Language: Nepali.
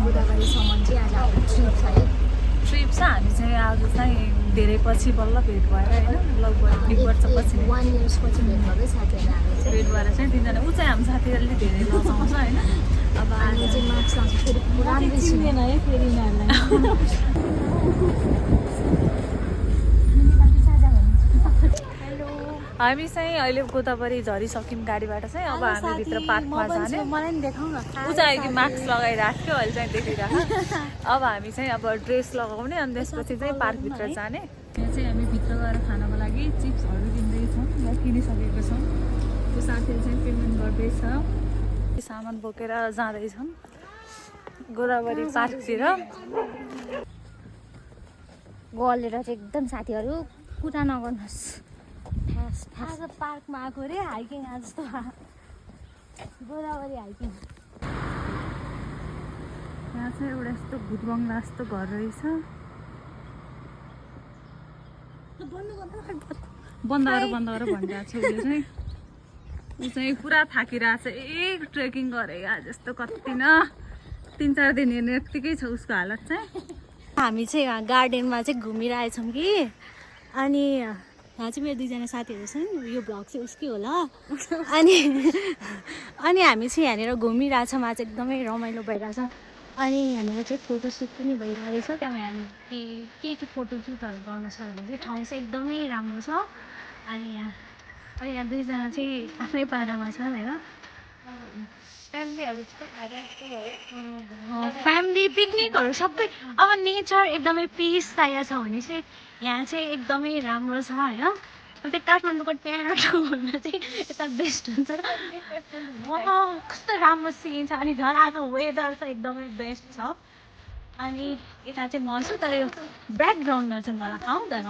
गोदावरीसम्म चाहिँ आज हाम्रो ट्रिप छ है। ट्रिप छ। हामी चाहिँ आज चाहिँ धेरै पछि बल्ल भेट भएर होइन, लगभग 1 वर्षपछि 1 years पछि भेट भएकै साथीहरू हामी चाहिँ। भेट भएर चाहिँ तिनजना ऊ चाहिँ हाम्रो साथीहरूले धेरै लजाउँछ होइन। अब हामी चाहिँ मार्क्स लाउँछ फेरि पुरानै चिन्दैन है फेरि यिनीहरूलाई। हामी चाहिँ अहिले गोदावरी झरिसक्यौँ गाडीबाट चाहिँ। अब हामी भित्र पार्कमा जाने। मलाई नि देखाउ न। ऊ चाहिँ कि मास्क लगाइराख्यो, अहिले चाहिँ देखिरहेको। अब हामी चाहिँ अब ड्रेस लगाउने अनि त्यसपछि चाहिँ पार्कभित्र जाने। यहाँ चाहिँ हामी भित्र गएर खानको लागि चिप्सहरू किन्दैछौँ र किनिसकेको छौँ। त्यो साथीहरू चाहिँ पेमेन्ट गर्दैछ। सामान बोकेर जाँदैछौँ गोदावरी पार्कतिर। गलेर चाहिँ एकदम साथीहरू कुरा नगर्नुहोस्। आज पार्कमा आएको अरे हाइकिङ आज जस्तो गोदावरी हाइकिङ। यहाँ चाहिँ एउटा यस्तो भुतबङ्गला जस्तो घर रहेछ। बन्द गर भनिरहेको छ उसले चाहिँ। ऊ चाहिँ पुरा थाकिरहेको छ। एक ट्रेकिङ गरे जस्तो कति न 3-4 दिन हिँड्ने यत्तिकै छ उसको हालत चाहिँ। हामी चाहिँ गार्डनमा चाहिँ घुमिरहेछौँ कि अनि यहाँ चाहिँ मेरो 2जना साथीहरू छन्। यो भ्लग चाहिँ उसकै होला। अनि हामी चाहिँ यहाँनिर घुमिरहेछौँ। आज एकदमै रमाइलो भइरहेछ। अनि यहाँनिर चाहिँ फोटोसुट पनि भइरहेछ। त्यहाँ हामी के फोटोसुटहरू गर्नु छ भने चाहिँ ठाउँ चाहिँ एकदमै राम्रो छ। अनि यहाँ 2जना चाहिँ आफ्नै पारामा छन् होइन। फ्यामिली पिकनिकहरू सबै अब नेचर एकदमै पिस चाहिएको छ भने चाहिँ यहाँ चाहिँ एकदमै राम्रो छ होइन। त्यो काठमाडौँको ट्यानभन्दा चाहिँ यता बेस्ट हुन्छ। कस्तो राम्रो सिन छ। अनि झन् आज वेदर चाहिँ एकदमै बेस्ट छ। अनि यता चाहिँ म छु तर यो ब्याकग्राउन्डमा चाहिँ मलाई आउँदैन।